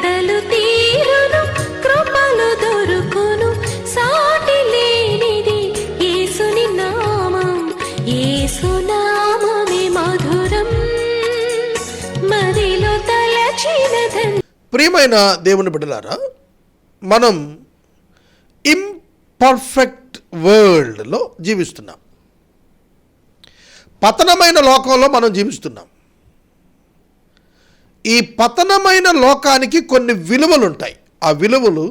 కలతలు తీరును, కృపలు దొరుకును, సాటి లేనిది యేసుని నామం. యేసు నామమే మధురం, మదిలో తలచినదన్. ప్రియమైన దేవుని బిడ్డలారా, మనం ఇంపర్ఫెక్ట్ వరల్డ్లో జీవిస్తున్నాం. పతనమైన లోకంలో మనం జీవిస్తున్నాం. ఈ పతనమైన లోకానికి కొన్ని విలువలు ఉంటాయి. ఆ విలువలు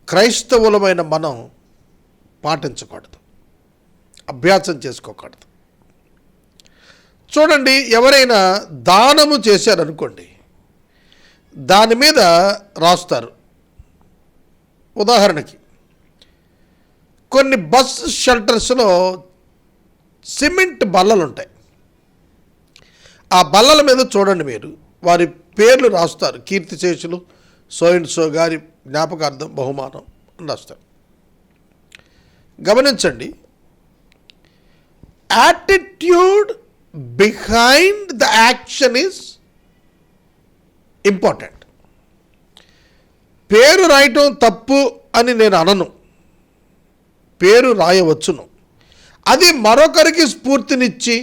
క్రైస్తవులమైన మనం పాటించకూడదు, అభ్యాసం చేసుకోకూడదు. చూడండి, ఎవరైనా దానము చేశారనుకోండి, దాని మీద రాస్తారు. ఉదాహరణకి కొన్ని బస్ షెల్టర్స్లో సిమెంట్ బల్లలు ఉంటాయి. ఆ బల్లల మీద చూడండి, మీరు వారి పేర్లు రాస్తారు. కీర్తిశేషులు సో అండ్ సో గారి జ్ఞాపకార్థం బహుమానం అని రాస్తారు. గమనించండి, attitude behind the action is important. పేరు రాయటం తప్పు అని నేను అనను, పేరు రాయవచ్చును. అది మరొకరికి స్ఫూర్తినిచ్చి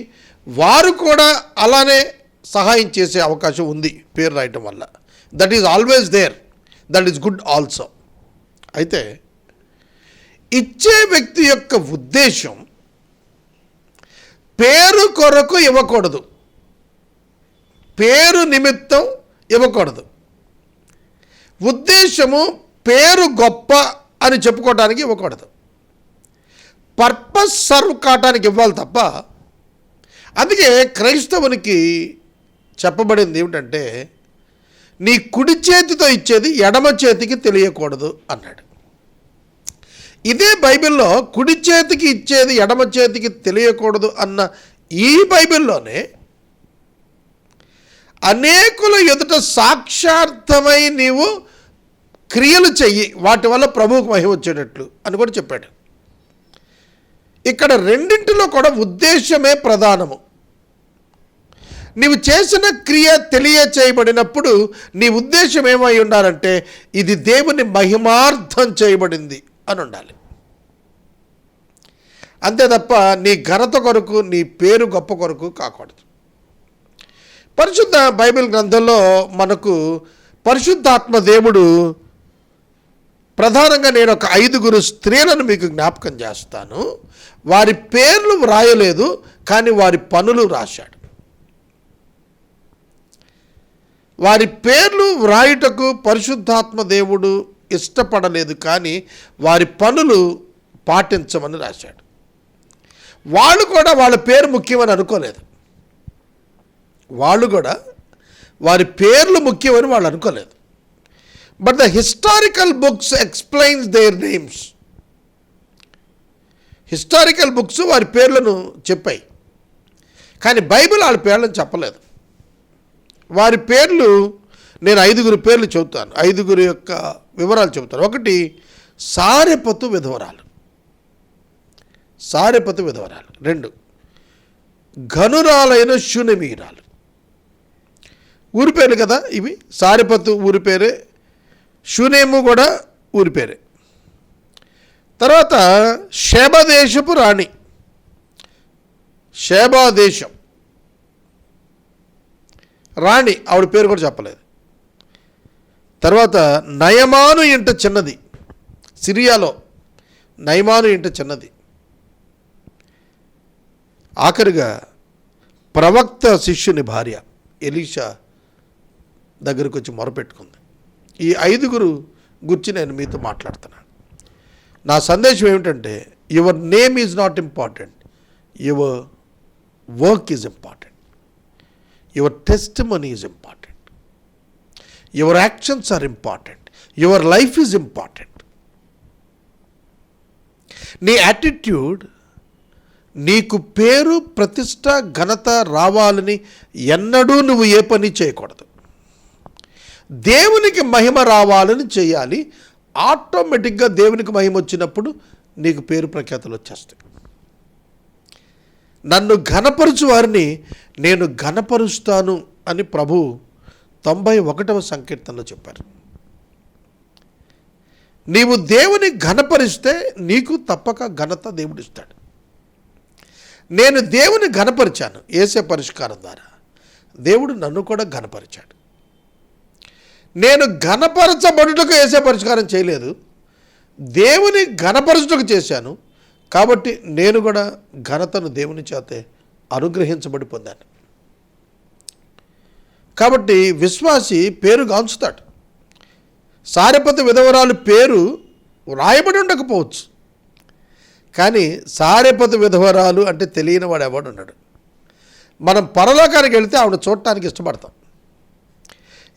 వారు కూడా అలానే సహాయం చేసే అవకాశం ఉంది పేరు రాయటం వల్ల. That is always there, that is good also. అయితే ఇచ్చే వ్యక్తి యొక్క ఉద్దేశం పేరు కొరకు ఇవ్వకూడదు, పేరు నిమిత్తం ఇవ్వకూడదు. ఉద్దేశము పేరు గొప్ప అని చెప్పుకోవడానికి ఇవ్వకూడదు, పర్పస్ సర్వ్ కావటానికి ఇవ్వాలి తప్ప. అందుకే క్రైస్తవునికి చెప్పబడింది ఏమిటంటే, నీ కుడి చేతితో ఇచ్చేది ఎడమ చేతికి తెలియకూడదు అన్నాడు. ఇదే బైబిల్లో కుడి చేతికి ఇచ్చేది ఎడమ చేతికి తెలియకూడదు అన్న ఈ బైబిల్లోనే అనేకుల ఎదుట సాక్షార్థమై నీవు క్రియలు చెయ్యి, వాటి వల్ల ప్రభువుకు మహిమ వచ్చేటట్లు అని కూడా చెప్పాడు. ఇక్కడ రెండింటిలో కూడా ఉద్దేశమే ప్రధానము. నీవు చేసిన క్రియ తెలియచేయబడినప్పుడు నీ ఉద్దేశం ఏమై ఉండాలంటే, ఇది దేవుని మహిమార్థం చేయబడింది అని ఉండాలి. అంతే తప్ప నీ ఘనత కొరకు, నీ పేరు గొప్ప కొరకు కాకూడదు. పరిశుద్ధ బైబిల్ గ్రంథంలో మనకు పరిశుద్ధాత్మ దేవుడు ప్రధానంగా, నేను ఒక 5 స్త్రీలను మీకు జ్ఞాపకం చేస్తాను. వారి పేర్లు వ్రాయలేదు, కానీ వారి పనులు రాశాడు. వారి పేర్లు వ్రాయుటకు పరిశుద్ధాత్మ దేవుడు ఇష్టపడలేదు, కానీ వారి పనులు పాటించమని రాశాడు. వాళ్ళు కూడా వాళ్ళ పేరు ముఖ్యమని అనుకోలేదు, వాళ్ళు కూడా వారి పేర్లు ముఖ్యమని వాళ్ళు అనుకోలేదు. But the historical books explains their names. Historical books వారి పేర్లను చెప్పాయి, కానీ బైబిల్ వాళ్ళ పేర్లను చెప్పలేదు. వారి పేర్లు నేను 5 పేర్లు చెబుతాను, 5 యొక్క వివరాలు చెబుతాను. 1, సారెపతు విధవరాలు. 2, ఘనురాలైన శూనెమీరాలు. ఊరి పేర్లు కదా ఇవి. సారెపతు ఊరి పేరే, శూనేము కూడా ఊరి పేరే. తర్వాత శేబదేశపు రాణి, శేబాదేశం రాణి, ఆవిడ పేరు కూడా చెప్పలేదు. తర్వాత నయమాను ఇంట చిన్నది, సిరియాలో నయమాను ఇంట చిన్నది. ఆఖరిగా ప్రవక్త శిష్యుని భార్య ఎలీషా దగ్గరకు వచ్చి మొరపెట్టుకుంది. ఈ 5 గురించి నేను మీతో మాట్లాడుతున్నాను. నా సందేశం ఏమిటంటే, your name is not important, your work is important, your testimony is important, your actions are important, your life is important. నీ యాటిట్యూడ్, నీకు పేరు ప్రతిష్ట ఘనత రావాలని ఎన్నడూ నువ్వు ఏ పని చేయకూడదు. దేవునికి మహిమ రావాలని చేయాలి. ఆటోమేటిక్గా దేవునికి మహిమ వచ్చినప్పుడు నీకు పేరు ప్రఖ్యాతలు వచ్చేస్తాయి. నన్ను ఘనపరుచు వారిని నేను ఘనపరుస్తాను అని ప్రభు 91వ సంకీర్తనలో చెప్పారు, నీవు దేవుని ఘనపరిస్తే నీకు తప్పక ఘనత దేవుడిస్తాడు. నేను దేవుని ఘనపరిచాను యేసే పరిష్కారం ద్వారా, దేవుడు నన్ను కూడా ఘనపరిచాడు. నేను ఘనపరచబడుటకు యేసే పరిష్కారం చేయలేదు, దేవుని ఘనపరచుటకు చేశాను. కాబట్టి నేను కూడా ఘనతను దేవుని చేతే అనుగ్రహించబడి పొందాను. కాబట్టి విశ్వాసి పేరు గాంచుతాడు. సారెపతు విధవరాలు పేరు రాయబడి ఉండకపోవచ్చు, కానీ సారెపతు విధవరాలు అంటే తెలియని వాడు ఎవడున్నాడు. మనం పరలోకానికి వెళితే ఆవిడ చూడటానికి ఇష్టపడతాం.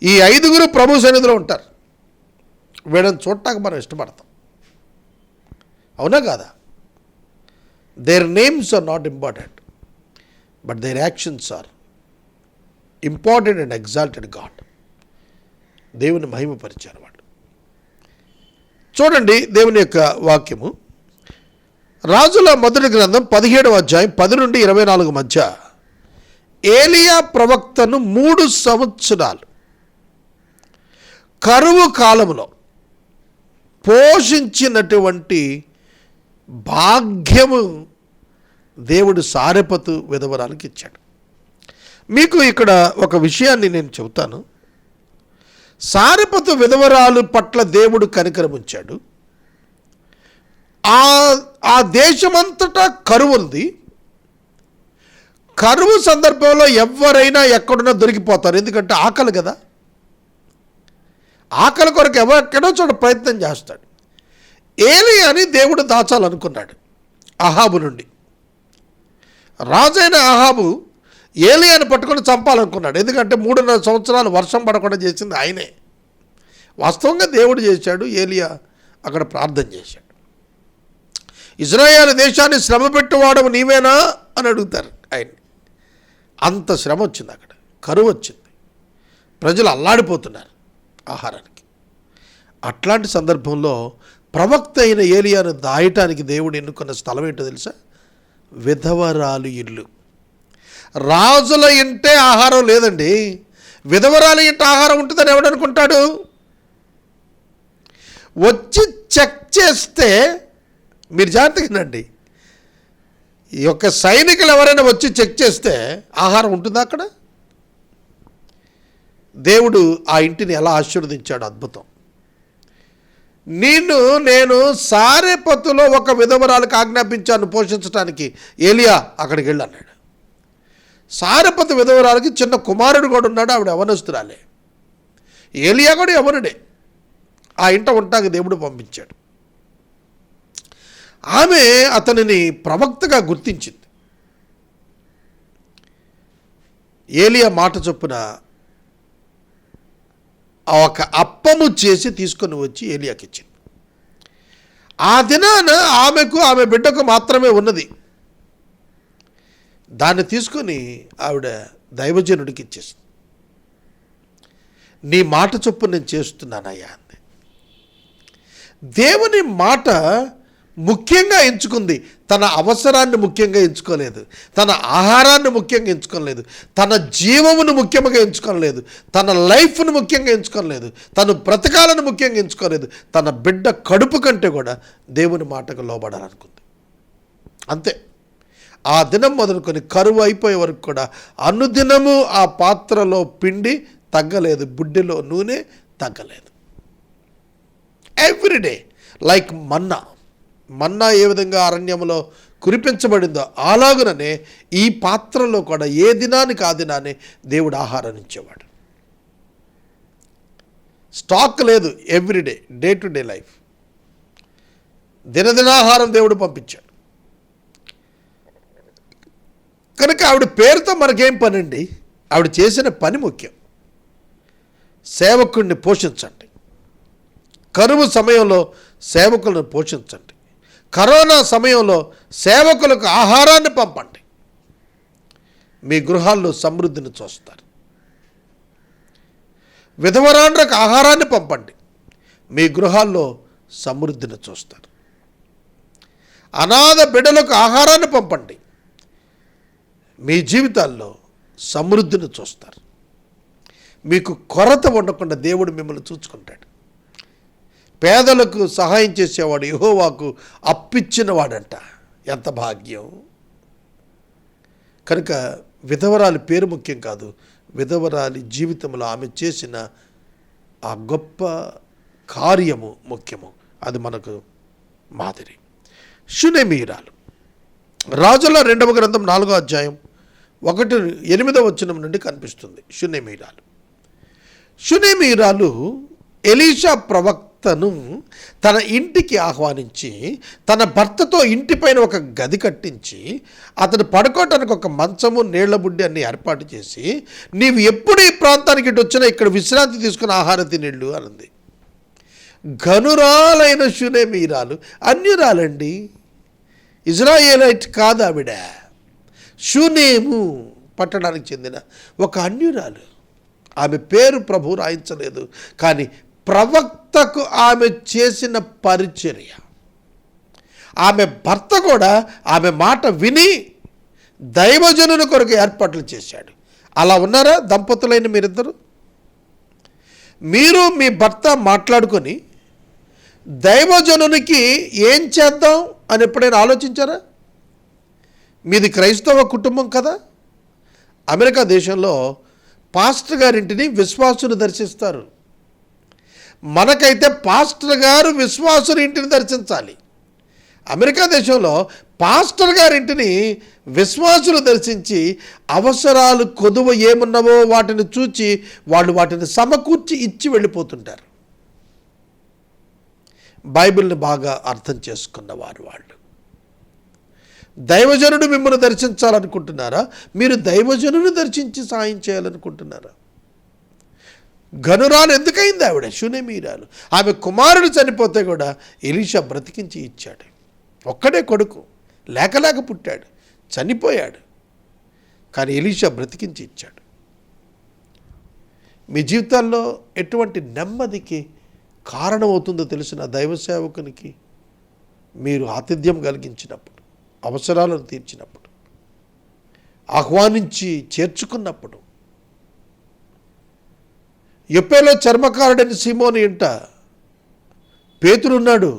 ఈ 5 ప్రభు సన్నిధిలో ఉంటారు, వీళ్ళని చూడటానికి మనం ఇష్టపడతాం. అవునా కాదా? Their names are not important, but their actions are important and exalted God. దేవుని మహిమపరిచారు వాళ్ళు. చూడండి దేవుని యొక్క వాక్యము రాజుల మొదటి గ్రంథం 17వ అధ్యాయం 10 నుండి 24 మధ్య ఏలియా ప్రవక్తను 3 సంవత్సరాలు కరువు కాలంలో పోషించినటువంటి భాగ్యము దేవుడు సారెపతు విధవరాలకు ఇచ్చాడు. మీకు ఇక్కడ ఒక విషయాన్ని నేను చెబుతాను. సారెపతు విధవరాలు పట్ల దేవుడు కనికరం ఉంచాడు. ఆ దేశమంతటా కరువు ఉంది. కరువు సందర్భంలో ఎవరైనా ఎక్కడున్నా దొరికిపోతారు, ఎందుకంటే ఆకలి కదా. ఆకలి కొరకు ఎక్కడో చోట ప్రయత్నం చేస్తాడు. ఏలియాని దేవుడు దాచాలనుకున్నాడు అహాబు నుండి. రాజైన అహాబు ఏలియాని పట్టుకొని చంపాలనుకున్నాడు, ఎందుకంటే 3.5 సంవత్సరాలు వర్షం పడకుండా చేసింది ఆయనే. వాస్తవంగా దేవుడు చేశాడు, ఏలియా అక్కడ ప్రార్థన చేశాడు. ఇజ్రాయేలు దేశాన్ని శ్రమ పెట్టువాడము నీవేనా అని అడుగుతారు ఆయన్ని. అంత శ్రమ వచ్చింది, అక్కడ కరువు వచ్చింది, ప్రజలు అల్లాడిపోతున్నారు ఆహారానికి. అట్లాంటి సందర్భంలో ప్రవక్త అయిన ఏలియాను దాయటానికి దేవుడు ఎన్నుకున్న స్థలం ఏంటో తెలుసా? విధవరాలు ఇల్లు. రాజుల ఇంటే ఆహారం లేదండి, విధవరాలు ఇంటే ఆహారం ఉంటుందని ఎవడనుకుంటాడు? వచ్చి చెక్ చేస్తే మీరు జాగ్రత్తగానండి, ఈ యొక్క సైనికులు ఎవరైనా వచ్చి చెక్ చేస్తే ఆహారం ఉంటుందా అక్కడ? దేవుడు ఆ ఇంటిని ఎలా ఆశీర్వదించాడు, అద్భుతం. నేను సారెపతులో ఒక విధవరాలకు ఆజ్ఞాపించాను పోషించడానికి, ఏలియా అక్కడికి వెళ్ళి అన్నాడు. సారెపతు విధవరాలకి చిన్న కుమారుడు కూడా ఉన్నాడు, ఆవిడ యవనస్తురాలే. ఏలియా కూడా యవనుడే. ఆ ఇంట ఉంటాక దేవుడు పంపించాడు. ఆమె అతనిని ప్రవక్తగా గుర్తించింది. ఏలియా మాట చొప్పున ఒక అప్పము చేసి తీసుకొని వచ్చి ఏలియాకి ఇచ్చింది. ఆ దినాన ఆమెకు ఆమె బిడ్డకు మాత్రమే ఉన్నది. దాన్ని తీసుకొని ఆవిడ దైవజనుడికి ఇచ్చేసింది. నీ మాట చొప్పున నేను చేస్తున్నానయ్యా అంది. దేవుని మాట ముఖ్యంగా ఎంచుకుంది. తన అవసరాన్ని ముఖ్యంగా ఎంచుకోలేదు, తన ఆహారాన్ని ముఖ్యంగా ఎంచుకోలేదు, తన జీవమును ముఖ్యంగా ఎంచుకోలేదు, తన లైఫ్ను ముఖ్యంగా ఎంచుకోలేదు, తను బ్రతకాలను ముఖ్యంగా ఎంచుకోలేదు. తన బిడ్డ కడుపు కంటే కూడా దేవుని మాటకు లోబడాలనుకుంది. అంతే. ఆ దినం మొదలుకొని కరువు అయిపోయే వరకు కూడా అనుదినము ఆ పాత్రలో పిండి తగ్గలేదు, బుడ్డిలో నూనె తగ్గలేదు. ఎవ్రీడే లైక్ మన్నా ఏ విధంగా అరణ్యంలో కురిపించబడిందో అలాగుననే ఈ పాత్రలో కూడా ఏ దినానికి ఆ దినాన్ని దేవుడు ఆహారాన్ని ఇచ్చేవాడు. స్టాక్ లేదు, everyday, day to day life, దినదినాహారం దేవుడు పంపించాడు. కనుక ఆవిడ పేరుతో మనకేం పని అండి? ఆవిడ చేసిన పని ముఖ్యం. సేవకుడిని పోషించండి, కరువు సమయంలో సేవకులను పోషించండి, కరోనా సమయంలో సేవకులకు ఆహారాన్ని పంపండి, మీ గృహాల్లో సమృద్ధిని చూస్తారు. విధవరాండ్రకు ఆహారాన్ని పంపండి, మీ గృహాల్లో సమృద్ధిని చూస్తారు. అనాథ బిడ్డలకు ఆహారాన్ని పంపండి, మీ జీవితాల్లో సమృద్ధిని చూస్తారు. మీకు కొరత ఉండకుండా దేవుడు మిమ్మల్ని చూసుకుంటాడు. పేదలకు సహాయం చేసేవాడు యెహోవాకు అప్పిచ్చిన వాడంట. ఎంత భాగ్యం! కనుక విధవరాలి పేరు ముఖ్యం కాదు, విధవరాలి జీవితంలో ఆమె చేసిన ఆ గొప్ప కార్యము ముఖ్యము. అది మనకు మాదిరి. షునేమీయురాలు రాజుల 2వ గ్రంథం 4వ అధ్యాయం 1-8 వచనం నుండి కనిపిస్తుంది. షునేమీయురాలు ఎలీషా ప్రవక్తను తన ఇంటికి ఆహ్వానించి తన భర్తతో ఇంటిపైన ఒక గది కట్టించి అతను పడుకోవటానికి ఒక మంచము, నీళ్ల బుడ్డి అన్ని ఏర్పాటు చేసి, నీవు ఎప్పుడు ఈ ప్రాంతానికి ఇటు వచ్చినా ఇక్కడ విశ్రాంతి తీసుకుని ఆహారం తినేళ్ళు అన్నది. ఘనురాలైన షునేమీయురాలు అన్యురాలండి, ఇజ్రాయేలైట్ కాదు ఆవిడ. షూనేము పట్టణానికి చెందిన ఒక అన్యురాలు. ఆమె పేరు ప్రభు రాయించలేదు, కానీ ప్రవక్తకు ఆమె చేసిన పరిచర్య, ఆమె భర్త కూడా ఆమె మాట విని దైవజనుల కొరకు ఏర్పాట్లు చేశాడు. అలా ఉన్నారా దంపతులైన మీరిద్దరు? మీరు మీ భర్త మాట్లాడుకొని దైవజనునికి ఏం చేద్దాం అని ఎప్పుడైనా ఆలోచించారా? మీది క్రైస్తవ కుటుంబం కదా. అమెరికా దేశంలో పాస్టర్ గారింటిని విశ్వాసులు దర్శిస్తారు. మనకైతే పాస్టర్ గారు విశ్వాసుల ఇంటిని దర్శించాలి. అమెరికా దేశంలో పాస్టర్ గారింటిని విశ్వాసులు దర్శించి అవసరాలు కొదువ ఏమున్నావో వాటిని చూచి వాళ్ళు వాటిని సమకూర్చి ఇచ్చి వెళ్ళిపోతుంటారు. బైబిల్ని బాగా అర్థం చేసుకున్నవారు వాళ్ళు. దైవజనుడు మిమ్మల్ని దర్శించాలనుకుంటున్నారా? మీరు దైవజనుని దర్శించి సాయం చేయాలనుకుంటున్నారా? ఘనురాలు ఎందుకైంది ఆవిడ? షూనేమీయురాలు. ఆమె కుమారుడు చనిపోతే కూడా ఎలీషా బ్రతికించి ఇచ్చాడు. ఒక్కడే కొడుకు, లేక పుట్టాడు, చనిపోయాడు, కానీ ఎలీషా బ్రతికించి ఇచ్చాడు. మీ జీవితాల్లో ఎటువంటి నెమ్మదికి కారణమవుతుందో తెలిసిన దైవ సేవకునికి మీరు ఆతిథ్యం కలిగించినప్పుడు, అవసరాలను తీర్చినప్పుడు, ఆహ్వానించి చేర్చుకున్నప్పుడు. యొప్పేలో చర్మకారుడని సీమోని ఇంట పేతురున్నాడు.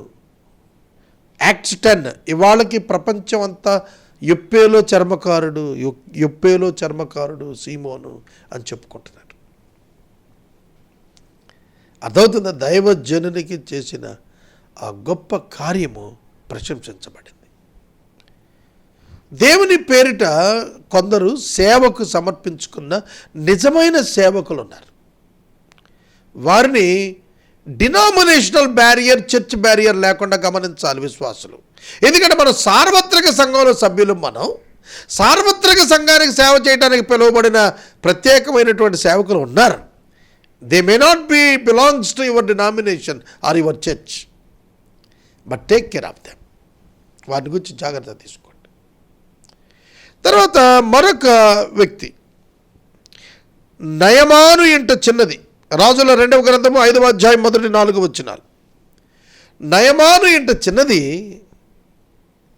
యాక్ట్స్ 10 ఇవాళకి ప్రపంచం అంతా యొప్పేలో చర్మకారుడు సీమోను అని చెప్పుకుంటున్నాడు. అర్థమవుతుందా? దైవజనునికి చేసిన ఆ గొప్ప కార్యము ప్రశంసించబడింది. దేవుని పేరిట కొందరు సేవకు సమర్పించుకున్న నిజమైన సేవకులు ఉన్నారు. వారిని డినామినేషనల్ బ్యారియర్, చర్చ్ బ్యారియర్ లేకుండా గమనించాలి విశ్వాసులు. ఎందుకంటే మనం సార్వత్రిక సంఘంలో సభ్యులు. మనం సార్వత్రిక సంఘానికి సేవ చేయడానికి పిలువబడిన ప్రత్యేకమైనటువంటి సేవకులు ఉన్నారు. They may not belongs to your denomination or your church, but take care of them. వాటి గురించి జాగ్రత్త తీసుకోండి. తర్వాత మరొక వ్యక్తి నయమాను ఇంట చిన్నది. రాజుల 2వ గ్రంథము 5వ అధ్యాయం 1-4 వచనాలు. నయమాను ఇంట చిన్నది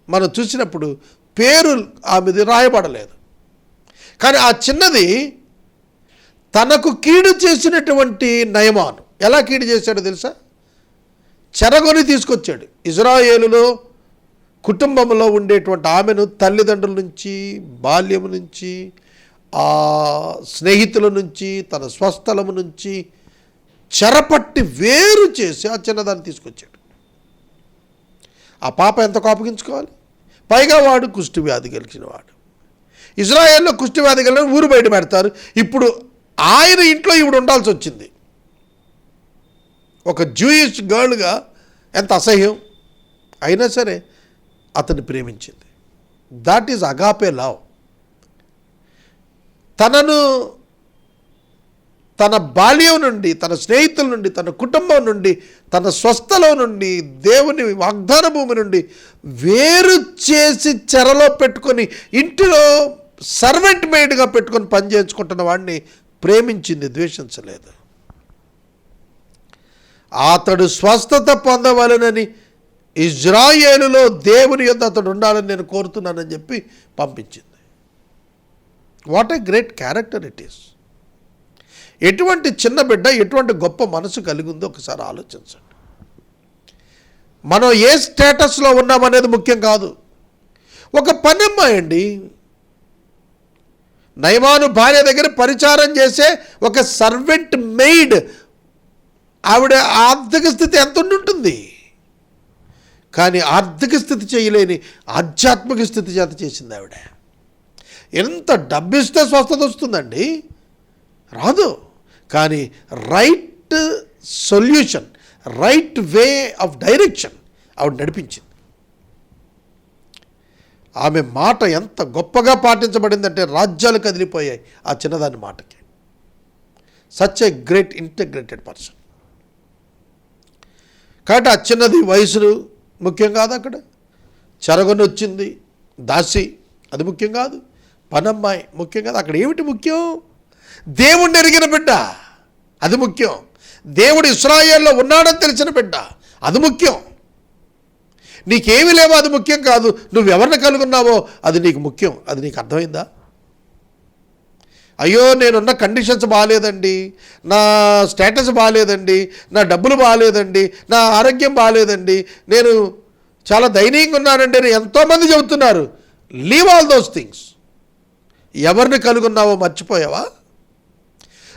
మనం చూసినప్పుడు పేరు ఆమెది రాయబడలేదు, కానీ ఆ చిన్నది తనకు కీడు చేసినటువంటి నయమాను ఎలా కీడు చేశాడో తెలుసా? చెరగొని తీసుకొచ్చాడు. ఇజ్రాయేలులో కుటుంబంలో ఉండేటువంటి ఆమెను తల్లిదండ్రుల నుంచి, బాల్యం నుంచి, ఆ స్నేహితుల నుంచి, తన స్వస్థలము నుంచి చెరపట్టి వేరు చేసి ఆ చిన్నదాన్ని తీసుకొచ్చాడు. ఆ పాప ఎంత కోపగించుకోవాలి? పైగా వాడు కుష్టి వ్యాధి కలిగిన వాడు. ఇజ్రాయేల్లో కుష్టి వ్యాధి కలిగిన ఊరు బయట పెడతారు. ఇప్పుడు ఆయన ఇంట్లో ఈవిడ ఉండాల్సి వచ్చింది. ఒక జూయిష్ గర్ల్గా ఎంత అసహ్యం. అయినా సరే అతన్ని ప్రేమించింది. That is agape love. తనను తన బాల్యం నుండి, తన స్నేహితుల నుండి, తన కుటుంబం నుండి, తన స్వస్థలం నుండి, దేవుని వాగ్దాన భూమి నుండి వేరు చేసి చెరలో పెట్టుకొని ఇంటిలో సర్వెంట్ మేడ్గా పెట్టుకొని పనిచేయించుకుంటున్న వాడిని ప్రేమించింది, ద్వేషించలేదు. అతడు స్వస్థత పొందవలనని ఇజ్రాయేలులో దేవుని యొద్ద అతడు ఉండాలని నేను కోరుతున్నానని చెప్పి పంపించింది. What a great character it is. ఎటువంటి చిన్న బిడ్డ ఎటువంటి గొప్ప మనసు కలిగి ఉందో ఒకసారి ఆలోచించండి. మనం ఏ స్టేటస్లో ఉన్నామనేది ముఖ్యం కాదు. ఒక పనమ్మాయి అండి, నయమాను భార్య దగ్గర పరిచారం చేసే ఒక సర్వెంట్ మెయిడ్, ఆవిడ ఆర్థిక స్థితి ఎంత ఉంటుంది, కానీ ఆర్థిక స్థితి చేయలేని ఆధ్యాత్మిక స్థితి చేత చేసింది ఆవిడ. ఎంత డబ్బిస్తే స్వస్థత వస్తుందండి? రాదు. కానీ right solution, right way of direction ఆవిడ నడిపించింది. ఆమె మాట ఎంత గొప్పగా పాటించబడిందంటే రాజ్యాలు కదిలిపోయాయి ఆ చిన్నదాని మాటకి. Such a great integrated person. కాబట్టి ఆ చిన్నది వయసులు ముఖ్యం కాదు, అక్కడ చెరగొని వచ్చింది దాసి అది ముఖ్యం కాదు, పనమ్మాయి ముఖ్యం కాదు. అక్కడ ఏమిటి ముఖ్యం? దేవుణ్ణి ఎరిగిన బిడ్డ అది ముఖ్యం. దేవుడు ఇశ్రాయేల్లో ఉన్నాడని తెలిసిన బిడ్డ అది ముఖ్యం. నీకేమి లేవో అది ముఖ్యం కాదు, నువ్వెవరిని కలుగున్నావో అది నీకు ముఖ్యం. అది నీకు అర్థమైందా? అయ్యో నేనున్న కండిషన్స్ బాగాలేదండి, నా స్టేటస్ బాగాలేదండి, నా డబ్బులు బాగాలేదండి, నా ఆరోగ్యం బాగాలేదండి, నేను చాలా దయనీయంగా ఉన్నానండి అని ఎంతోమంది చెబుతున్నారు. Leave all those things. ఎవరిని కలుగున్నావో మర్చిపోయావా?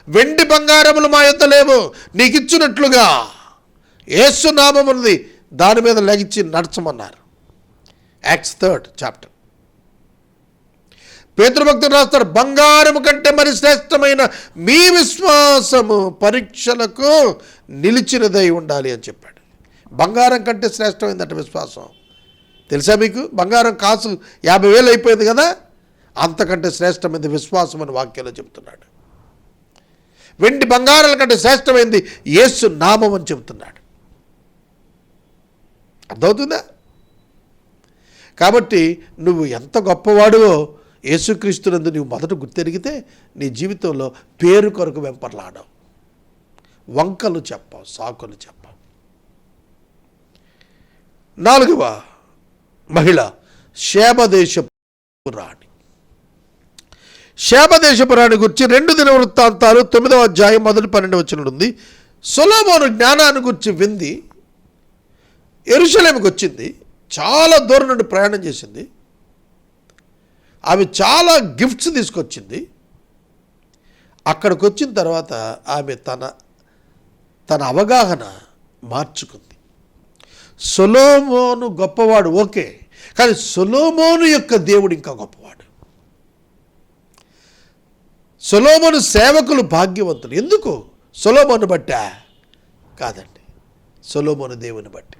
వెండి బంగారములు మా యొద్ద లేవు, నీకు ఇచ్చినట్లుగా యేసు నామం ఉంది, దాని మీద లెగిచ్చి నడచమన్నారు. Acts 3rd chapter. పేతురు భక్తుడు రాస్తాడు, బంగారము కంటే మరి శ్రేష్టమైన మీ విశ్వాసము పరీక్షలకు నిలిచినదై ఉండాలి అని చెప్పాడు. బంగారం కంటే శ్రేష్టమైందట విశ్వాసం. తెలుసా మీకు? బంగారం కాసు 50,000 అయిపోయింది కదా, అంతకంటే శ్రేష్టమైంది విశ్వాసం అని వాక్యంలో చెబుతున్నాడు. వెండి బంగారాల కంటే శ్రేష్టమైంది యేసు నామం అని చెబుతున్నాడు. అర్థమవుతుందా? కాబట్టి నువ్వు ఎంత గొప్పవాడువో యేసుక్రీస్తునందు నువ్వు మొదట గుర్తెరిగితే నీ జీవితంలో పేరు కొరకు వెంపర్లాడవు, వంకలు చెప్పవు, సాకులు చెప్పవు. 4వ మహిళ షేబదేశపు రాణి. షేబదేశపు రాణి గురించి 2 దినవృత్తాంతాలు 9వ అధ్యాయం 1-12 వచనం ఉంది. సొలొమోను జ్ఞానాన్ని గురించి వింది, యెరూషలేముకి వచ్చింది, చాలా దూరం నుండి ప్రయాణం చేసింది, ఆమె చాలా గిఫ్ట్స్ తీసుకొచ్చింది. అక్కడికి వచ్చిన తర్వాత ఆమె తన అవగాహన మార్చుకుంది. సొలొమోను గొప్పవాడు ఓకే, కానీ సొలొమోను యొక్క దేవుడు ఇంకా గొప్పవాడు. సొలొమోను సేవకులు భాగ్యవంతులు. ఎందుకు? సొలొమోను బట్టా? కాదండి, సొలొమోను దేవుని బట్టి.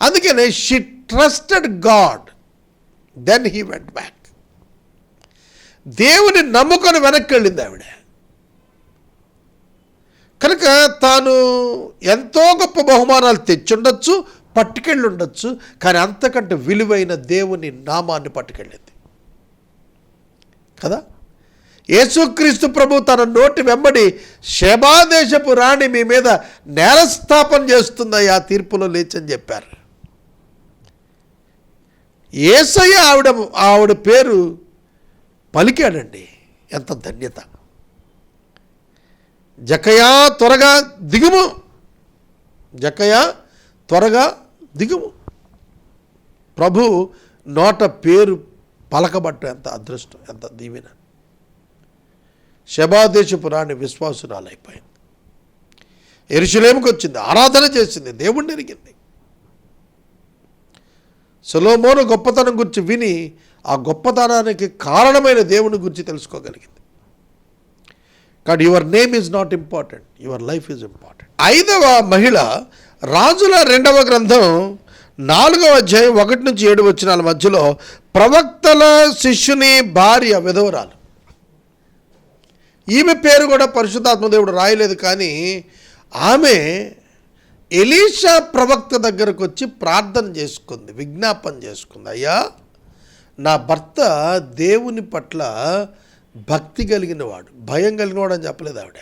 అందుకనే she trusted God, then he went back. దేవుని నమ్ముకొని వెనక్కి వెళ్ళింది ఆవిడ. కనుక తాను ఎంతో గొప్ప బహుమానాలు తెచ్చుండొచ్చు, పట్టుకెళ్ళి ఉండొచ్చు, కానీ అంతకంటే విలువైన దేవుని నామాన్ని పట్టుకెళ్ళింది కదా. యేసుక్రీస్తు ప్రభు తన నోటి వెంబడి షేబాదేశపు రాణి మీ మీద నేరస్థాపన చేస్తుందయ్యా, తీర్పులో లేచని చెప్పారు. యేసయ్య ఆవిడ పేరు పలికాడండి. ఎంత ధన్యత! జకయా త్వరగా దిగుము, జకయా త్వరగా దిగుము. ప్రభు నోట పేరు పలకబట్ట ఎంత అదృష్టం, ఎంత దీవెన. షేబాదేశపు రాణి విశ్వాసురాలైపోయింది. యెరూషలేముకి వచ్చింది, ఆరాధన చేసింది, దేవుణ్ణి ఎరిగింది. సొలొమోను గొప్పతనం గురించి విని ఆ గొప్పతనానికి కారణమైన దేవుని గురించి తెలుసుకోగలిగింది. కానీ your name is not important, your life is important. 5వ మహిళ రాజుల 2వ గ్రంథం 4వ అధ్యాయం 1-7 వచనాల మధ్యలో ప్రవక్తల శిష్యుని భార్య విధవరాలు. ఈమె పేరు కూడా పరిశుద్ధాత్మ దేవుడు రాయలేదు, కానీ ఆమె ఎలీషా ప్రవక్త దగ్గరకు వచ్చి ప్రార్థన చేసుకుంది, విజ్ఞాపన చేసుకుంది. అయ్యా, నా భర్త దేవుని పట్ల భక్తి కలిగిన వాడు, భయం కలిగిన వాడు అని చెప్పలేదు ఆవిడ.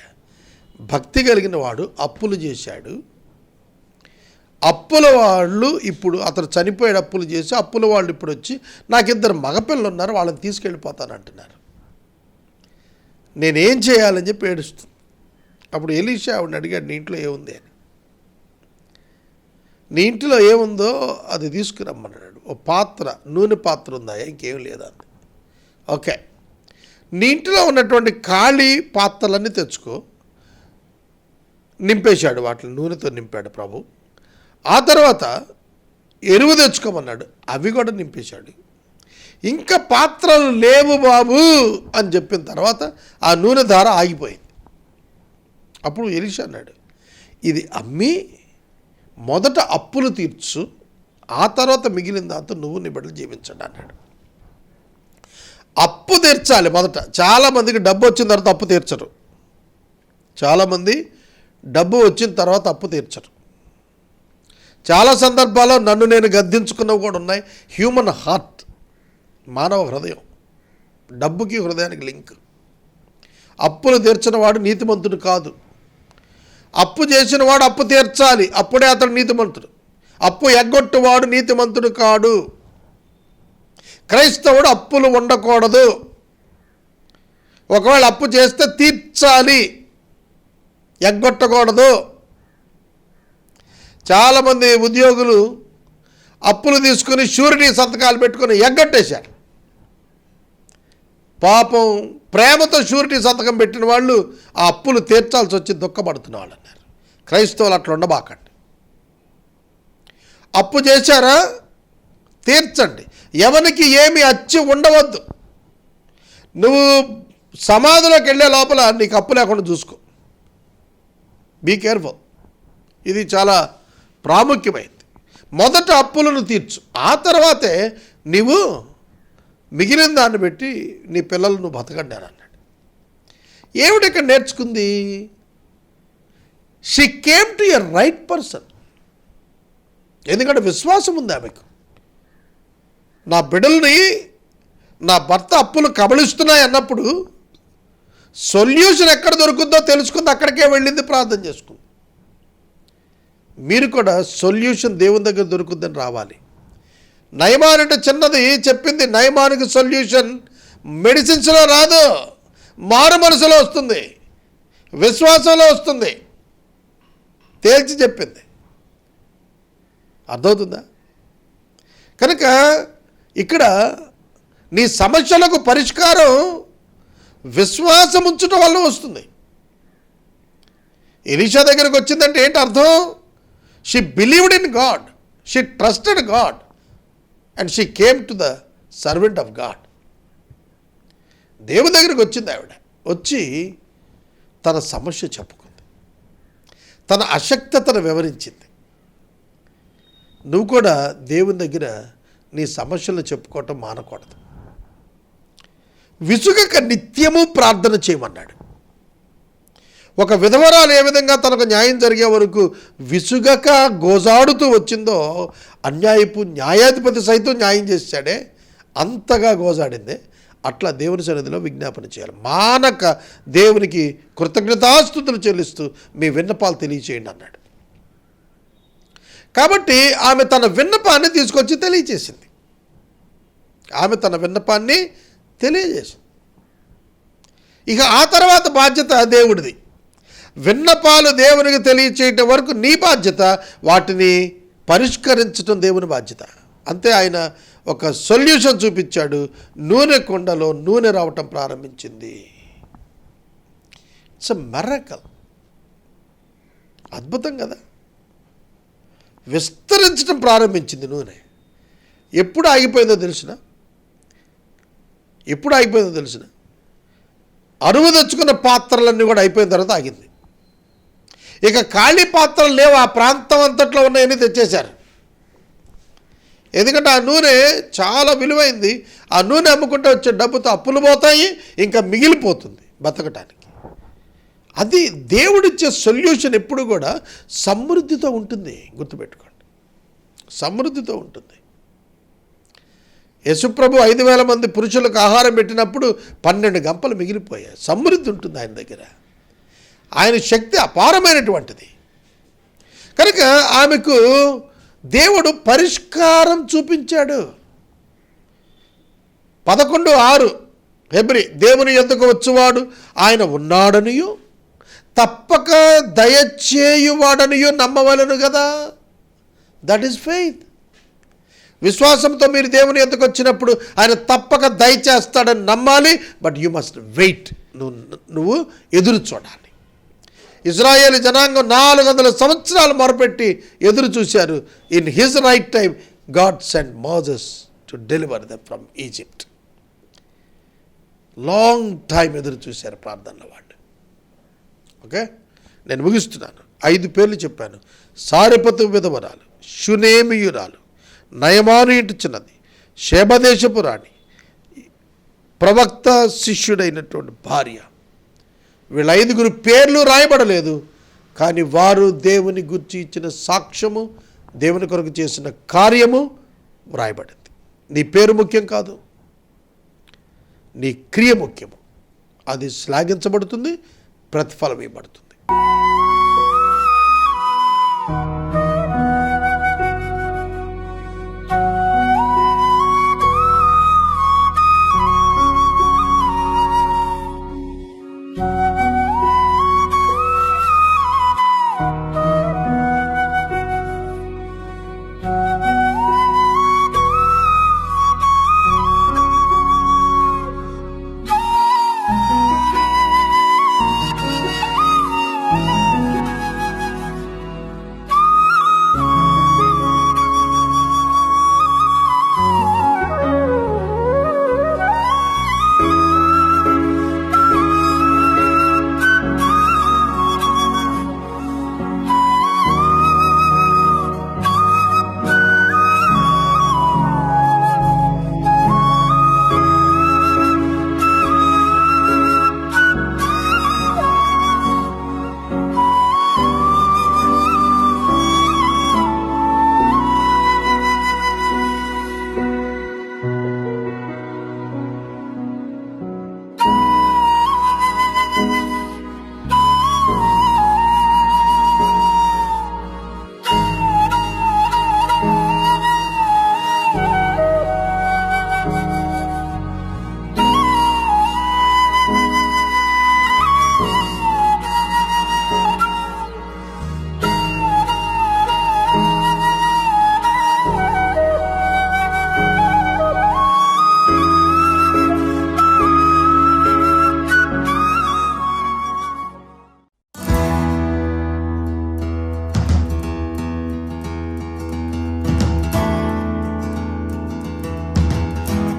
భక్తి కలిగిన వాడు, అప్పులు చేశాడు. అప్పుల వాళ్ళు ఇప్పుడు అతను చనిపోయాడు, అప్పులు చేసి అప్పుల వాళ్ళు ఇప్పుడు వచ్చి నాకు 2 మగపిల్లలు ఉన్నారు, వాళ్ళని తీసుకెళ్ళిపోతాను అంటున్నారు. నేనేం చేయాలని చెప్పి ఏడుస్తుంది. అప్పుడు ఎలీషా ఆవిడని అడిగాడు, నీ ఇంట్లో ఏముంది అని. నీ ఇంట్లో ఏముందో అది తీసుకురమ్మన్నాడు. ఓ పాత్ర, నూనె పాత్ర ఉందా, ఇంకేం లేదా అంది. ఓకే, నీ ఇంట్లో ఉన్నటువంటి ఖాళీ పాత్రలన్నీ తెచ్చుకో. నింపేశాడు, వాటిని నూనెతో నింపాడు ప్రభు. ఆ తర్వాత ఎరువు తెచ్చుకోమన్నాడు, అవి కూడా నింపేశాడు. ఇంకా పాత్రలు లేవు బాబు అని చెప్పిన తర్వాత ఆ నూనె ధార ఆగిపోయింది. అప్పుడు ఎలీషా అన్నాడు, ఇది అమ్మి మొదట అప్పులు తీర్చు, ఆ తర్వాత మిగిలిన దాంతో నువ్వు నీ బిడ్డలు జీవించండి అన్నాడు. అప్పు తీర్చాలి మొదట. చాలామందికి డబ్బు వచ్చిన తర్వాత అప్పు తీర్చరు. చాలామంది డబ్బు వచ్చిన తర్వాత అప్పు తీర్చరు. చాలా సందర్భాల్లో నన్ను నేను గద్దించుకున్నవి కూడా ఉన్నాయి. హ్యూమన్ హార్ట్, మానవ హృదయం, డబ్బుకి హృదయానికి లింక్. అప్పులు తీర్చిన వాడు నీతిమంతుడు కాదు. అప్పు చేసిన వాడు అప్పు తీర్చాలి, అప్పుడే అతడు నీతిమంతుడు. అప్పు ఎగ్గొట్టువాడు నీతిమంతుడు కాడు. క్రైస్తవుడు అప్పులు ఉండకూడదు. ఒకవేళ అప్పు చేస్తే తీర్చాలి, ఎగ్గొట్టకూడదు. చాలామంది ఉద్యోగులు అప్పులు తీసుకుని షూరిటీ సంతకాలు పెట్టుకుని ఎగ్గొట్టేశారు. పాపం ప్రేమతో షూరిటీ సంతకం పెట్టిన వాళ్ళు ఆ అప్పులు తీర్చాల్సి వచ్చి దుఃఖపడుతున్న వాళ్ళు అన్నారు. క్రైస్తవులు అట్లా ఉండబాకండి. అప్పు చేశారా, తీర్చండి. ఎవరికి ఏమి అచ్చి ఉండవద్దు. నువ్వు సమాధిలోకి వెళ్ళే లోపల నీకు అప్పు లేకుండా చూసుకో. Be careful. ఇది చాలా ప్రాముఖ్యమైనది. మొదట అప్పులను తీర్చు, ఆ తర్వాతే నీవు మిగిలిన దాన్ని పెట్టి నీ పిల్లలు నువ్వు బతకండి అని అన్నాడు. ఏమిటి ఇక్కడ నేర్చుకుంది? She came to a right person. ఎందుకంటే విశ్వాసం ఉంది ఆమెకు. నా బిడ్డల్ని నా భర్త అప్పులు కబళిస్తున్నాయి అన్నప్పుడు సొల్యూషన్ ఎక్కడ దొరుకుతుందో తెలుసుకుంది, అక్కడికే వెళ్ళింది, ప్రార్థన చేసుకుంది. మీరు కూడా సొల్యూషన్ దేవుని దగ్గర దొరుకుతుందని రావాలి. నయమాన్ అంటే చిన్నది చెప్పింది. నయమానికి సొల్యూషన్ మెడిసిన్స్లో రాదు, మారు మనసులో వస్తుంది, విశ్వాసంలో వస్తుంది. తేల్చి చెప్పింది. అర్థమవుతుందా? కనుక ఇక్కడ నీ సమస్యలకు పరిష్కారం విశ్వాసం ఉంచడం వల్ల వస్తుంది. ఎలీషా దగ్గరకు వచ్చిందంటే ఏంటి అర్థం? She believed in God, she trusted God and she came to the servant of God. దేవుని దగ్గరికి వచ్చింది ఆవిడ. వచ్చి తన సమస్య చెప్పుకుంది, తన అశక్తతను వివరించింది. నువ్వు కూడా దేవుని దగ్గర నీ సమస్యలు చెప్పుకోవటం మానకూడదు. విసుగక నిత్యము ప్రార్థన చేయమన్నాడు. ఒక విధవరాలు ఏ విధంగా తనకు న్యాయం జరిగే వరకు విసుగక గోజాడుతూ వచ్చిందో, అన్యాయపు న్యాయాధిపతి సైతం న్యాయం చేశాడే, అంతగా గోజాడిందే. అట్లా దేవుని సన్నిధిలో విజ్ఞాపన చేయాలి. మానక దేవునికి కృతజ్ఞతాస్తుతులు చెల్లిస్తూ మీ విన్నపాలు తెలియచేయండి అన్నాడు. కాబట్టి ఆమె తన విన్నపాన్ని తీసుకొచ్చి తెలియచేసింది. ఇక ఆ తర్వాత బాధ్యత దేవుడిది. విన్నపాలు దేవునికి తెలియచేయటం వరకు నీ బాధ్యత, వాటిని పరిష్కరించడం దేవుని బాధ్యత. అంతే. ఆయన ఒక సొల్యూషన్ చూపించాడు. నూనె కుండలో నూనె రావటం ప్రారంభించింది. It's a miracle. అద్భుతం కదా. విస్తరించడం ప్రారంభించింది నూనె. ఎప్పుడు ఆగిపోయిందో తెలిసిన అరువు తెచ్చుకున్న పాత్రలన్నీ కూడా అయిపోయిన తర్వాత ఆగింది. ఇక ఖాళీ పాత్రలు లేవు. ఆ ప్రాంతం అంతట్లో ఉన్నాయని తెచ్చేశారు. ఎందుకంటే ఆ నూనె చాలా విలువైంది. ఆ నూనె అమ్ముకుంటే వచ్చే డబ్బుతో అప్పులు పోతాయి, ఇంకా మిగిలిపోతుంది బతకటానికి. అది దేవుడిచ్చే సొల్యూషన్ ఎప్పుడు కూడా సమృద్ధితో ఉంటుంది. గుర్తుపెట్టుకోండి, సమృద్ధితో ఉంటుంది. యేసుప్రభు 5,000 మంది పురుషులకు ఆహారం పెట్టినప్పుడు 12 గంపలు మిగిలిపోయాయి. సమృద్ధి ఉంటుంది ఆయన దగ్గర. ఆయన శక్తి అపారమైనటువంటిది. కనుక ఆమెకు దేవుడు పరిష్కారం చూపించాడు. 11:6 హెబ్రీ, దేవుని యొద్దకు వచ్చువాడు ఆయన ఉన్నాడనియు తప్పక దయచేయువాడనియు నమ్మవలను కదా. That is faith. విశ్వాసంతో మీరు దేవుని యొద్దకు వచ్చినప్పుడు ఆయన తప్పక దయచేస్తాడని నమ్మాలి. But you must wait. నువ్వు ఎదురు చూడాలి. ఇజ్రాయేల్ జనాంగం 400 సంవత్సరాలు మొరపెట్టి ఎదురు చూశారు. In his right time God sent Moses to deliver them from Egypt. Long time ఎదురు చూశారు ప్రార్థనలో వాళ్ళు. ఓకే, నేను ముగిస్తున్నాను. 5 పేర్లు చెప్పాను. సారెపతు విధవరాలు, షునేమియురాలు, నయమాను ఇంటి చిన్నది, శేబదేశపు రాణి, ప్రవక్త శిష్యుడైనటువంటి భార్య. వీళ్ళ 5 పేర్లు రాయబడలేదు, కానీ వారు దేవుని గురించి ఇచ్చిన సాక్ష్యము, దేవుని కొరకు చేసిన కార్యము వ్రాయబడింది. నీ పేరు ముఖ్యం కాదు, నీ క్రియ ముఖ్యము. అది శ్లాఘించబడుతుంది, ప్రతిఫలం ఇవ్వబడుతుంది.